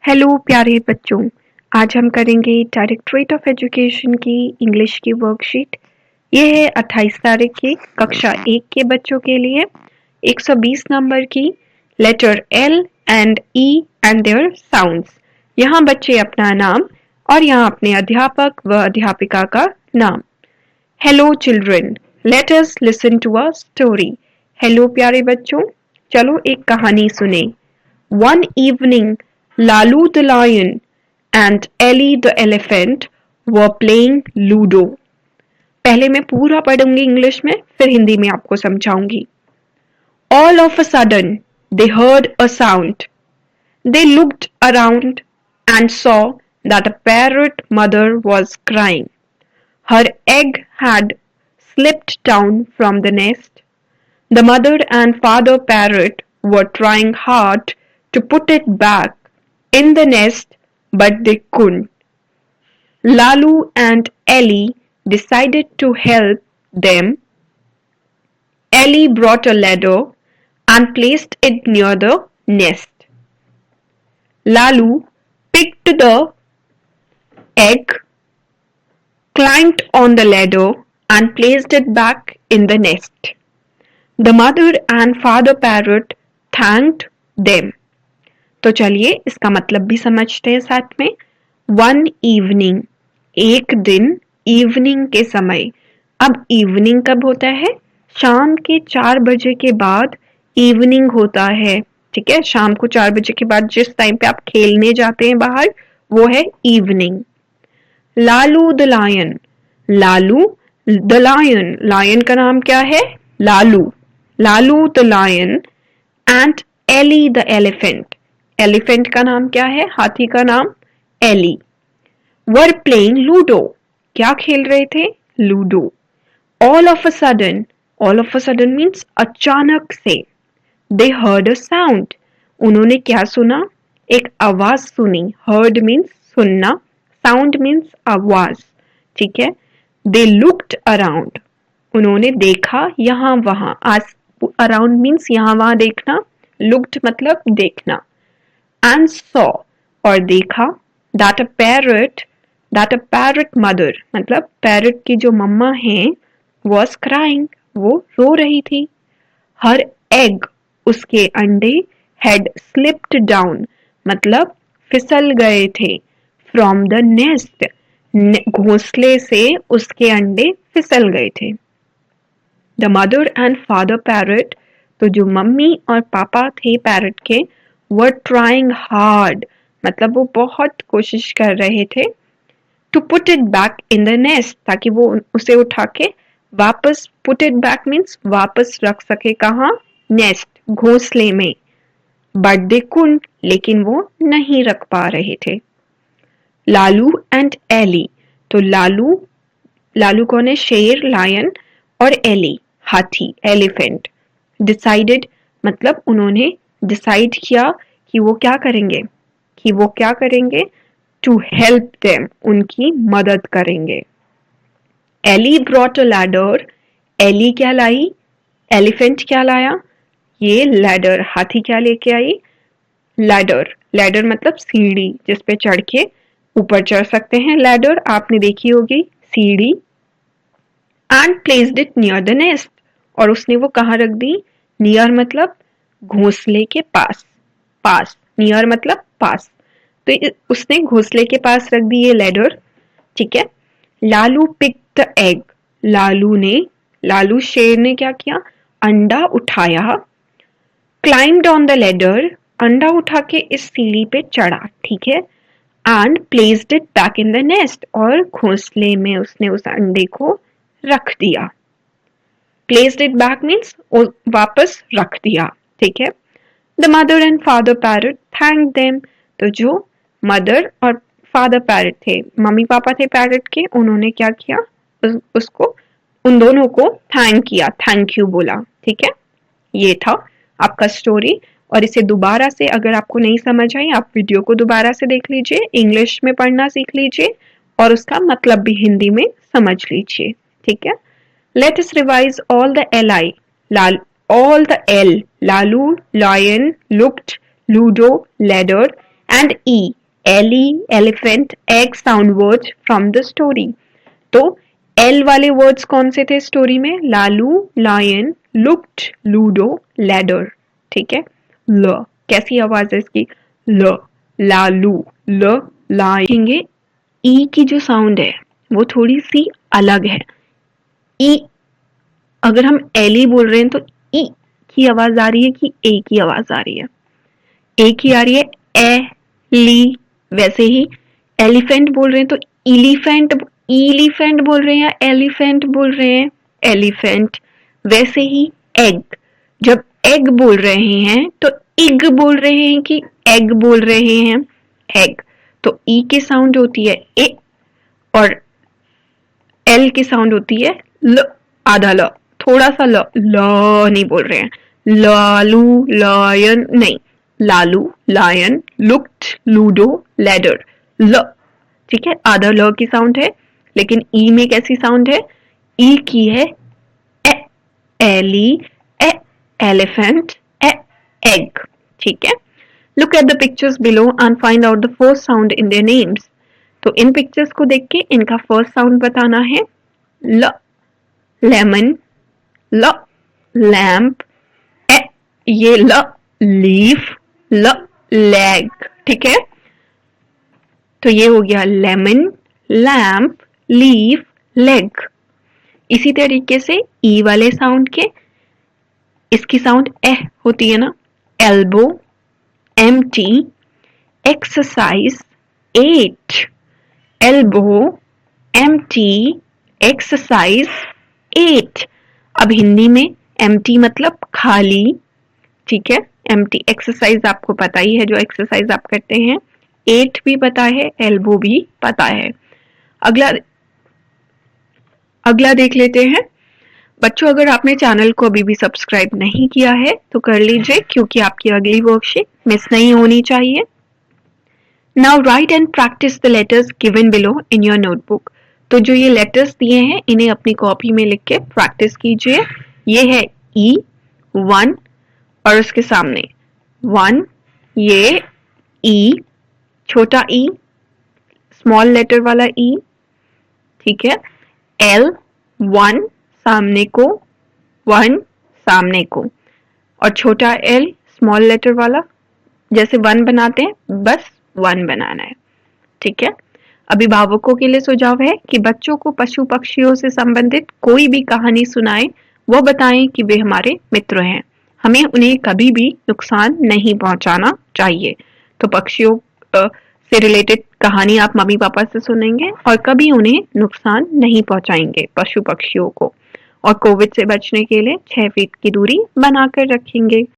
Hello प्यारे बच्चों। आज हम करेंगे डायरेक्टरेट ऑफ एजुकेशन की इंग्लिश की वर्कशीट। ये है 28 तारीख की कक्षा 1 के बच्चों के लिए 120 नंबर की letter L and E and their sounds. यहाँ बच्चे अपना नाम और यहाँ अपने अध्यापक व अध्यापिका का नाम। Hello children, let us listen to a story. हेलो प्यारे बच्चों, चलो एक कहानी सुने। One evening, Lalu the lion and Ellie the elephant were playing Ludo. पहले मैं पूरा पढ़ूंगी इंग्लिश में, फिर हिंदी में आपको समझाऊंगी। All of a sudden, they heard a sound. They looked around and saw that a parrot mother was crying. Her egg had slipped down from the nest. The mother and father parrot were trying hard to put it back in the nest, but they couldn't. Lalu and Ellie decided to help them. Ellie brought a ladder and placed it near the nest. Lalu picked the egg, climbed on the ladder, and placed it back in the nest. The mother and father parrot thanked them. तो चलिए इसका मतलब भी समझते हैं साथ में। One evening, एक दिन, इवनिंग के समय। अब इवनिंग कब होता है? शाम के 4 बजे के बाद इवनिंग होता है। ठीक है, शाम को 4 बजे के बाद जिस टाइम पे आप खेलने जाते हैं बाहर, वो है evening. Lalu the lion, Lalu the lion, lion का नाम क्या है? Lalu. Lalu the lion and Ellie the elephant, elephant का नाम क्या है? हाथी का नाम एली। वर प्लेइंग लूडो, क्या खेल रहे थे? Ludo. All of a sudden, all of a sudden means अचानक से। दे हर्ड अ साउंड, उन्होंने क्या सुना? एक आवाज सुनी। हर्ड मीन्स सुनना, साउंड मीन्स आवाज। ठीक है। दे लुक्ड अराउंड, उन्होंने देखा यहाँ वहां। अराउंड मीन्स यहाँ वहां देखना, लुक्ड मतलब देखना। And saw, और देखा, that a parrot mother, मतलब पैरट की जो मम्मा है, was crying, वो रो रही थी। Her egg, उसके अंडे, had slipped down, मतलब फिसल गए थे। From the nest, घोंसले से उसके अंडे फिसल गए थे। The mother and father parrot, तो जो मम्मी और पापा थे पैरट के, were trying hard, मतलब वो बहुत कोशिश कर रहे थे। To put it back in the nest, ताकि वो उसे उठा के वापस, put it back means वापस रख सके। कहाँ? Nest, घोंसले में। But they couldn't, लेकिन वो नहीं रख पा रहे थे। लालू एंड एली, तो लालू, लालू कौन है? शेर, लायन, और एली हाथी, एलिफेंट। डिसाइडेड मतलब उन्होंने डिसाइड किया कि वो क्या करेंगे, टू हेल्प देम, उनकी मदद करेंगे। Ellie brought a ladder, Ellie क्या लाई? एलिफेंट क्या लाया? ये लैडर, हाथी क्या लेके आई? लैडर, लैडर मतलब सीढ़ी जिसपे चढ़ के ऊपर चढ़ सकते हैं। लैडर आपने देखी होगी, सीढ़ी। And placed it near the nest, और उसने वो कहाँ रख दी? नियर मतलब घोंसले के पास, पास, नियर मतलब पास। तो उसने घोंसले के पास रख दी ये लैडर। ठीक है। Lalu pick the egg, Lalu शेर ने क्या किया? अंडा उठाया। क्लाइम्ड ऑन द लैडर, अंडा उठा के इस सीढ़ी पे चढ़ा। ठीक है। And placed it back in the nest, और घोंसले में उसने उस अंडे को रख दिया। Placed it back means वापस रख दिया। ठीक है। The mother and father parrot thanked them, तो जो मदर और फादर पैरट थे, मम्मी पापा थे पैरट के, उन्होंने क्या किया? उसको, उन दोनों को थैंक किया, थैंक यू बोला। ठीक है। ये था आपका स्टोरी। और इसे दोबारा से, अगर आपको नहीं समझ आई, आप वीडियो को दोबारा से देख लीजिए, इंग्लिश में पढ़ना सीख लीजिए और उसका मतलब भी हिंदी में समझ लीजिए। ठीक है। Let us revise all the li. All the L. Lalu, lion, looked, ludo, ladder, and E. Ellie, elephant, egg sound words from the story. तो L वाले वर्ड्स कौन से थे स्टोरी में? Lalu, lion, looked, ludo, ladder. ठीक है. ल कैसी आवाज है इसकी? ल, लालू, ल, लाएंगे. ई की जो साउंड है वो थोड़ी सी अलग है. ई अगर हम एल ही बोल रहे हैं तो ई की आवाज आ रही है कि ए की आवाज आ रही है? ए की आ रही है. ए, ली. वैसे ही एलिफेंट बोल रहे हैं तो इलीफेंट बोल रहे हैं या एलिफेंट बोल रहे हैं? एलिफेंट. वैसे ही एग, जब एग बोल रहे हैं तो इग बोल रहे हैं कि एग बोल रहे हैं? एग. तो ई की साउंड होती है ए और एल की साउंड होती है ल, आधा ल, थोड़ा सा ल. ल नहीं बोल रहे हैं. लालू, लायन नहीं. Lalu, lion, looked, ludo, ladder. ल. ठीक है, आधा ल की साउंड है. लेकिन ई में कैसी साउंड है? ई की है ए, एली, ए, एलिफेंट, ए, एग. ठीक है. Look at the pictures below and find out the first sound in their names. तो इन पिक्चर्स को देख के इनका फर्स्ट साउंड बताना है. ल, लेमन, ल, लैम्प, ए, ये ल, लीफ, ल, लैग. ठीक है. तो ये हो गया लेमन, लैम्प, लीफ, लेग. इसी तरीके से ई वाले साउंड के इसकी साउंड ए होती है ना. Elbow, empty, exercise, eight. Elbow, empty, exercise, eight. अब हिंदी में एम्प्टी मतलब खाली. ठीक है. एम्प्टी. एक्सरसाइज आपको पता ही है, जो एक्सरसाइज आप करते हैं. एट भी पता है, एल्बो भी पता है. अगला देख लेते हैं. बच्चों, अगर आपने चैनल को अभी भी सब्सक्राइब नहीं किया है तो कर लीजिए, क्योंकि आपकी अगली वर्कशीट मिस नहीं होनी चाहिए. Now right and practice the letters given below in your notebook. तो जो ये लेटर्स दिए हैं इन्हें अपनी कॉपी में लिख के प्रैक्टिस कीजिए. ये है ई, 1 और उसके सामने 1. ये ई, छोटा ई, स्मॉल लेटर वाला ई. ठीक है. एल, 1 सामने को, 1 सामने को, और छोटा एल स्मॉल लेटर वाला. जैसे 1 बनाते हैं बस 1 बनाना है. ठीक है. अभिभावकों के लिए सुझाव है कि बच्चों को पशु पक्षियों से संबंधित कोई भी कहानी सुनाएं. वो बताएं कि वे हमारे मित्र हैं. हमें उन्हें कभी भी नुकसान नहीं पहुंचाना चाहिए. तो पक्षियों से रिलेटेड कहानी आप मम्मी पापा से सुनेंगे और कभी उन्हें नुकसान नहीं पहुंचाएंगे पशु पक्षियों को. और कोविड से बचने के लिए 6 फीट की दूरी बनाकर रखेंगे.